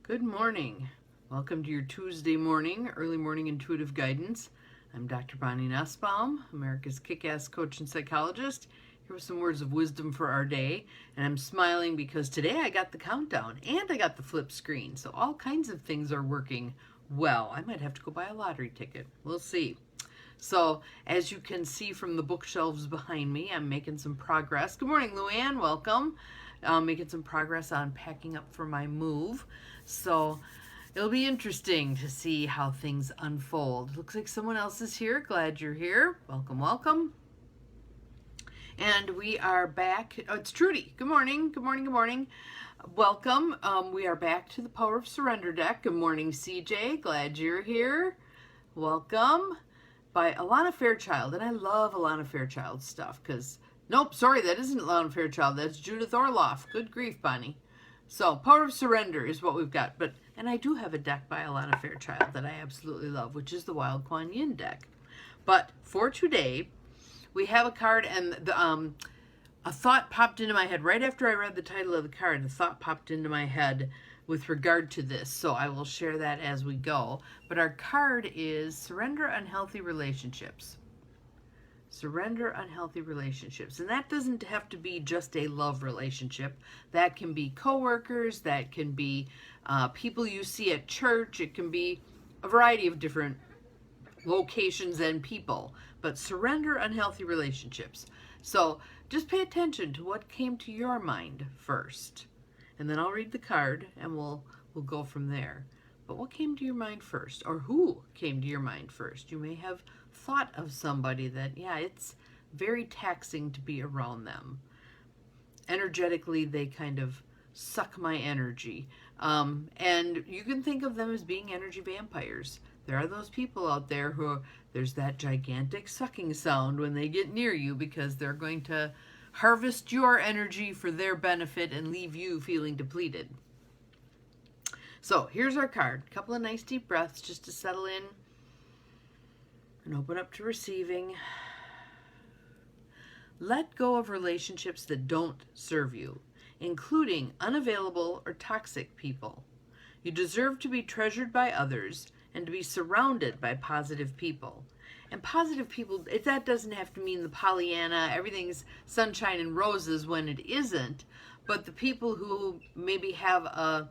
Good morning. Welcome to your Tuesday morning, early morning intuitive guidance. I'm Dr. Bonnie Nussbaum, America's kick-ass coach and psychologist, here with some words of wisdom for our day. And I'm smiling because today I got the countdown and I got the flip screen. So all kinds of things are working well. I might have to go buy a lottery ticket. We'll see. So as you can see from the bookshelves behind me, I'm making some progress. Good morning, Luann. Welcome. Making some progress on packing up for my move. So it'll be interesting to see how things unfold. Looks like someone else is here. Glad you're here. Welcome, welcome. And we are back. Oh, it's Trudy. Good morning. Good morning. Good morning. Welcome. We are back to the Power of Surrender deck. Good morning, CJ. Glad you're here. Welcome. By Alana Fairchild. And I love Alana Fairchild stuff because, nope, sorry, that isn't Alana Fairchild. That's Judith Orloff. Good grief, Bonnie. So, Power of Surrender is what we've got. And I do have a deck by Alana Fairchild that I absolutely love, which is the Wild Kuan Yin deck. But for today, we have a card, and a thought popped into my head. Right after I read the title of the card, a thought popped into my head with regard to this. So I will share that as we go. But our card is Surrender Unhealthy Relationships. Surrender unhealthy relationships. And that doesn't have to be just a love relationship. That can be coworkers, that can be people you see at church, it can be a variety of different locations and people. But surrender unhealthy relationships. So just pay attention to what came to your mind first. And then I'll read the card and we'll go from there. But what came to your mind first? Or who came to your mind first? You may have thought of somebody that, yeah, it's very taxing to be around them. Energetically, they kind of suck my energy. And you can think of them as being energy vampires. There are those people out there who, there's that gigantic sucking sound when they get near you because they're going to harvest your energy for their benefit and leave you feeling depleted. So here's our card. A couple of nice deep breaths just to settle in and open up to receiving. Let go of relationships that don't serve you, including unavailable or toxic people. You deserve to be treasured by others and to be surrounded by positive people. And positive people, that doesn't have to mean the Pollyanna, everything's sunshine and roses when it isn't, but the people who maybe have a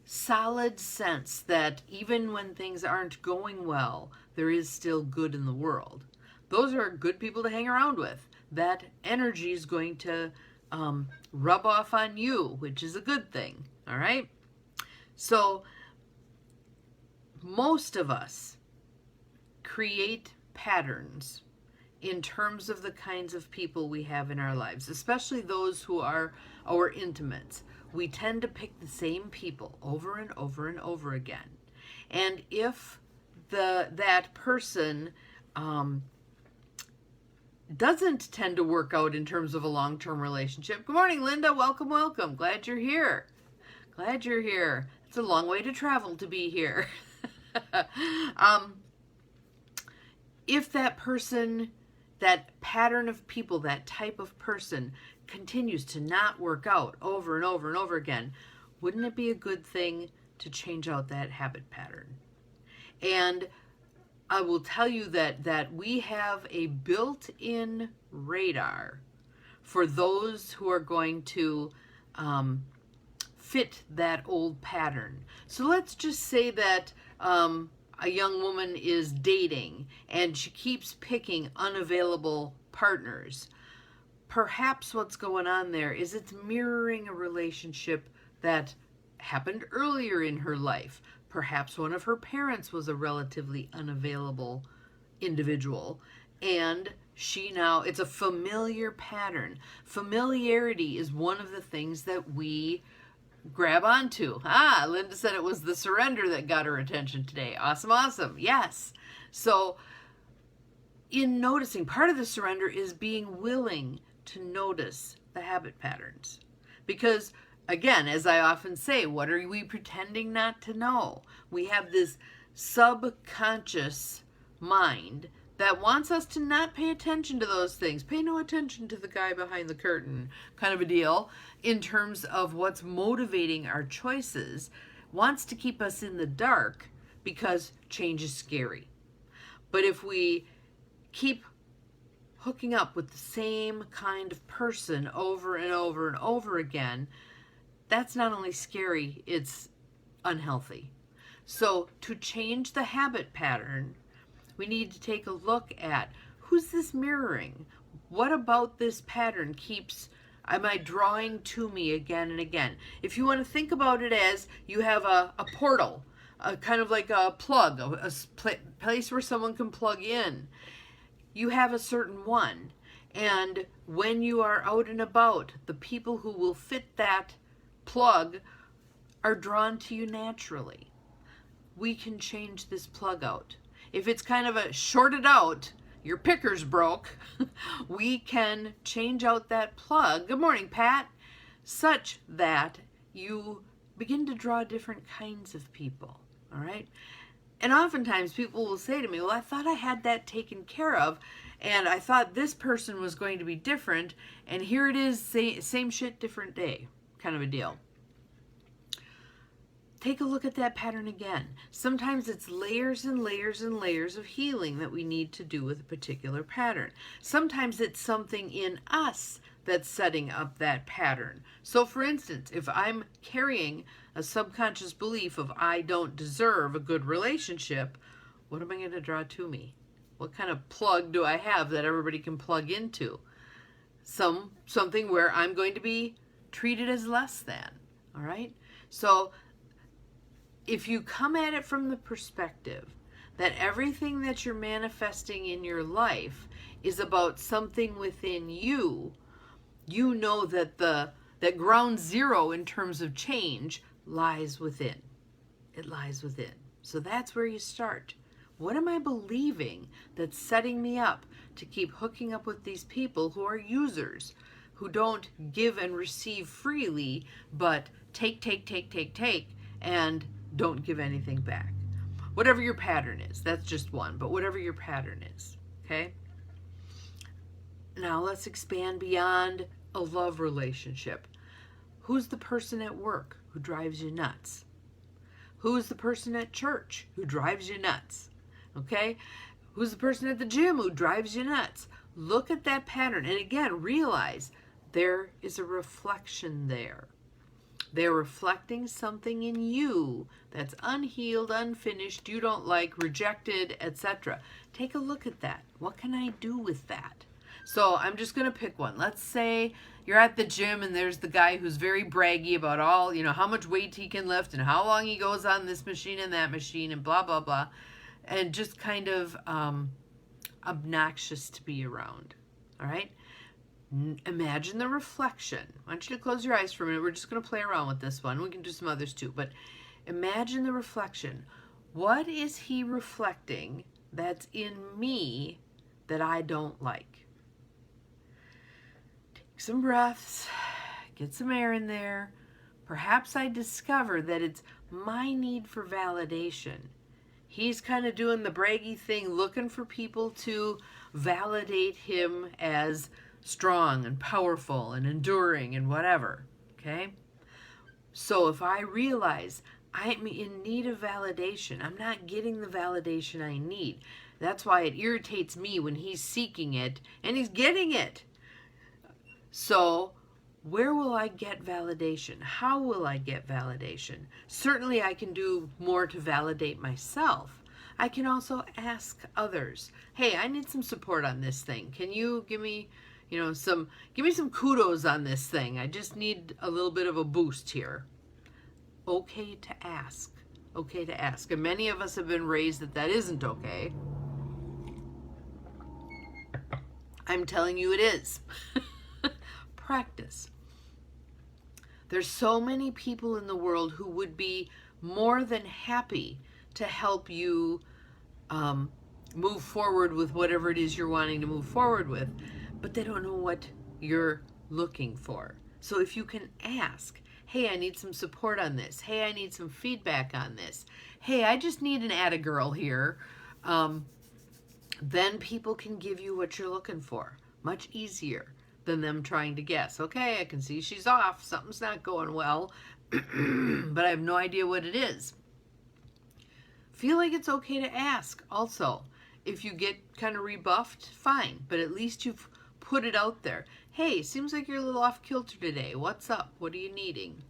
solid sense that even when things aren't going well, there is still good in the world. Those are good people to hang around with. That energy is going to rub off on you, which is a good thing, all right? So most of us create patterns in terms of the kinds of people we have in our lives, especially those who are our intimates. We tend to pick the same people over and over and over again. And if that person doesn't tend to work out in terms of a long-term relationship. Good morning, Linda. Welcome, welcome. Glad you're here. Glad you're here. It's a long way to travel to be here. If that person, that pattern of people, that type of person continues to not work out over and over and over again, wouldn't it be a good thing to change out that habit pattern? And I will tell you that we have a built-in radar for those who are going to fit that old pattern. So let's just say that a young woman is dating and she keeps picking unavailable partners. Perhaps what's going on there is it's mirroring a relationship that happened earlier in her life. Perhaps one of her parents was a relatively unavailable individual, and it's a familiar pattern. Familiarity is one of the things that we grab onto. Linda said it was the surrender that got her attention today. Awesome, awesome. Yes. So in noticing, part of the surrender is being willing to notice the habit patterns. Because again, as I often say, what are we pretending not to know? We have this subconscious mind that wants us to not pay attention to those things. Pay no attention to the guy behind the curtain kind of a deal in terms of what's motivating our choices. wants to keep us in the dark because change is scary. But if we keep hooking up with the same kind of person over and over and over again, that's not only scary, it's unhealthy. So to change the habit pattern, we need to take a look at, who's this mirroring? What about this pattern am I drawing to me again and again? If you want to think about it as you have a portal, kind of like a plug, a place where someone can plug in. You have a certain one. And when you are out and about, the people who will fit that plug are drawn to you naturally. We can change this plug out. If it's kind of a shorted out, your picker's broke, we can change out that plug, good morning, Pat, such that you begin to draw different kinds of people, all right? And oftentimes people will say to me, well, I thought I had that taken care of, and I thought this person was going to be different, and here it is, same shit, different day, kind of a deal. Take a look at that pattern again. Sometimes it's layers and layers and layers of healing that we need to do with a particular pattern. Sometimes it's something in us that's setting up that pattern. So for instance, if I'm carrying a subconscious belief of I don't deserve a good relationship, what am I going to draw to me? What kind of plug do I have that everybody can plug into? Something where I'm going to be treated as less than, all right? So if you come at it from the perspective that everything that you're manifesting in your life is about something within you, you know that that ground zero in terms of change lies within. It lies within. So that's where you start. What am I believing that's setting me up to keep hooking up with these people who are users, who don't give and receive freely, but take, and don't give anything back? Whatever your pattern is, that's just one, but whatever your pattern is, okay? Now let's expand beyond a love relationship. Who's the person at work who drives you nuts? Who's the person at church who drives you nuts? Okay? Who's the person at the gym who drives you nuts? Look at that pattern, and again, realize there is a reflection there. They're reflecting something in you that's unhealed, unfinished, you don't like, rejected, etc. Take a look at that. What can I do with that? So I'm just going to pick one. Let's say you're at the gym and there's the guy who's very braggy about all, how much weight he can lift and how long he goes on this machine and that machine and blah, blah, blah. And just kind of obnoxious to be around. All right? Imagine the reflection. I want you to close your eyes for a minute. We're just going to play around with this one. We can do some others too. But imagine the reflection. What is he reflecting that's in me that I don't like? Take some breaths. Get some air in there. Perhaps I discover that it's my need for validation. He's kind of doing the braggy thing, looking for people to validate him as strong and powerful and enduring and whatever, okay? So if I realize I'm in need of validation, I'm not getting the validation I need. That's why it irritates me when he's seeking it and he's getting it. So where will I get validation? How will I get validation? Certainly I can do more to validate myself. I can also ask others, hey, I need some support on this thing. Can you give me some kudos on this thing. I just need a little bit of a boost here. Okay to ask. Okay to ask. And many of us have been raised that isn't okay. I'm telling you it is. Practice. There's so many people in the world who would be more than happy to help you move forward with whatever it is you're wanting to move forward with, but they don't know what you're looking for. So if you can ask, hey, I need some support on this. Hey, I need some feedback on this. Hey, I just need an atta-girl here. Then people can give you what you're looking for. Much easier than them trying to guess. Okay, I can see she's off. Something's not going well. but I have no idea what it is. Feel like it's okay to ask also. If you get kind of rebuffed, fine, but at least you've put it out there. Hey, seems like you're a little off kilter today. What's up? What are you needing?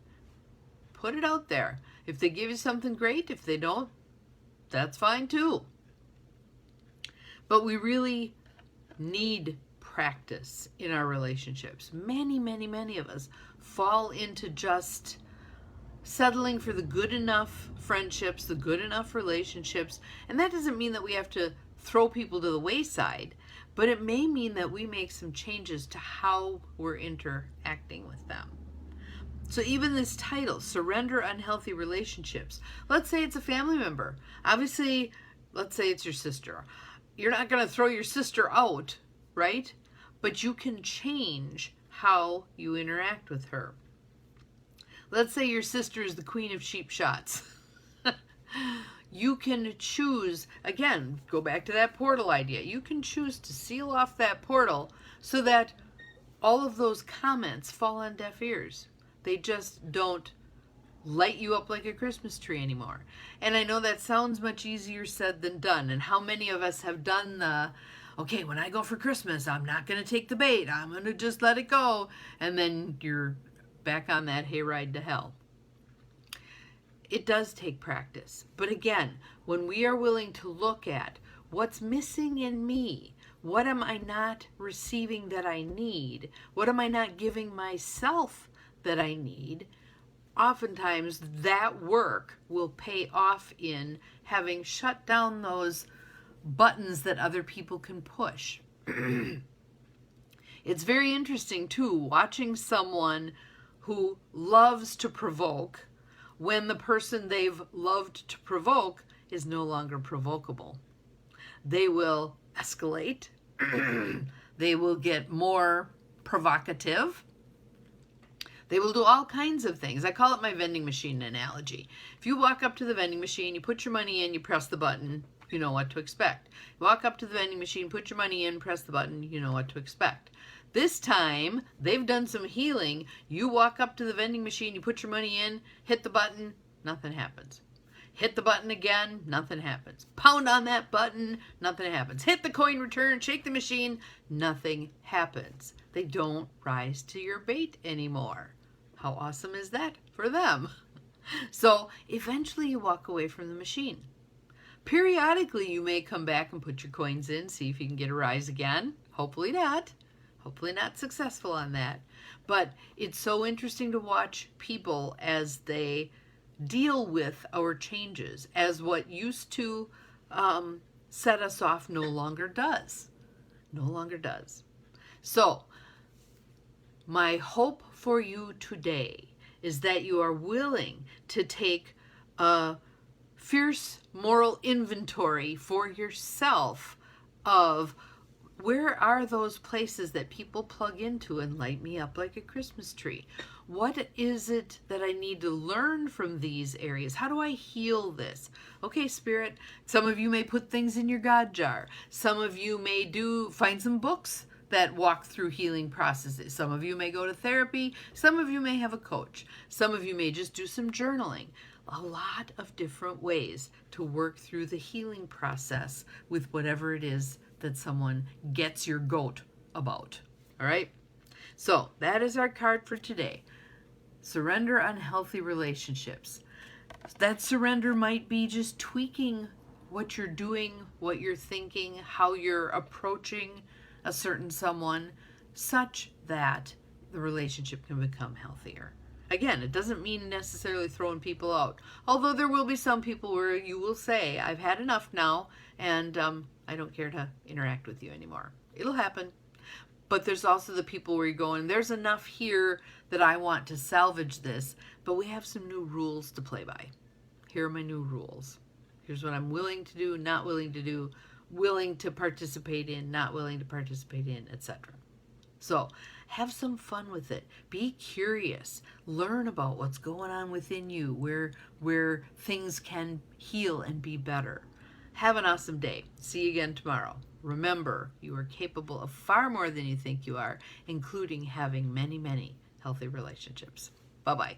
Put it out there. If they give you something, great. If they don't, that's fine too. But we really need practice in our relationships. Many of us fall into just settling for the good enough friendships, the good enough relationships. And that doesn't mean that we have to throw people to the wayside, but it may mean that we make some changes to how we're interacting with them. So even this title, Surrender Unhealthy Relationships, let's say it's a family member. Obviously, let's say it's your sister. You're not going to throw your sister out, right? But you can change how you interact with her. Let's say your sister is the queen of cheap shots. You can choose, again, go back to that portal idea. You can choose to seal off that portal so that all of those comments fall on deaf ears. They just don't light you up like a Christmas tree anymore. And I know that sounds much easier said than done. And how many of us have done the, okay, when I go for Christmas, I'm not going to take the bait. I'm going to just let it go. And then you're back on that hayride to hell. It does take practice. But again, when we are willing to look at what's missing in me, what am I not receiving that I need? What am I not giving myself that I need? Oftentimes that work will pay off in having shut down those buttons that other people can push. It's very interesting too, watching someone who loves to provoke when the person they've loved to provoke is no longer provocable. They will escalate. They will get more provocative. They will do all kinds of things. I call it my vending machine analogy. If you walk up to the vending machine, you put your money in, you press the button, you know what to expect. You walk up to the vending machine, put your money in, press the button, you know what to expect. This time, they've done some healing. You walk up to the vending machine, you put your money in, hit the button, nothing happens. Hit the button again, nothing happens. Pound on that button, nothing happens. Hit the coin return, shake the machine, nothing happens. They don't rise to your bait anymore. How awesome is that for them? So eventually you walk away from the machine. Periodically you may come back and put your coins in, see if you can get a rise again. Hopefully not. Hopefully not successful on that. But it's so interesting to watch people as they deal with our changes, as what used to set us off no longer does. No longer does. So, my hope for you today is that you are willing to take a fierce moral inventory for yourself of where are those places that people plug into and light me up like a Christmas tree? What is it that I need to learn from these areas? How do I heal this? Okay, Spirit, some of you may put things in your God jar. Some of you may find some books that walk through healing processes. Some of you may go to therapy. Some of you may have a coach. Some of you may just do some journaling. A lot of different ways to work through the healing process with whatever it is that someone gets your goat about. All right? So that is our card for today. Surrender unhealthy relationships. That surrender might be just tweaking what you're doing, what you're thinking, how you're approaching a certain someone, such that the relationship can become healthier. Again, it doesn't mean necessarily throwing people out. Although there will be some people where you will say, I've had enough now, and I don't care to interact with you anymore. It'll happen. But there's also the people where you're going, there's enough here that I want to salvage this, but we have some new rules to play by. Here are my new rules. Here's what I'm willing to do, not willing to do, willing to participate in, not willing to participate in, etc. So have some fun with it. Be curious. Learn about what's going on within you, where things can heal and be better. Have an awesome day. See you again tomorrow. Remember, you are capable of far more than you think you are, including having many, many healthy relationships. Bye-bye.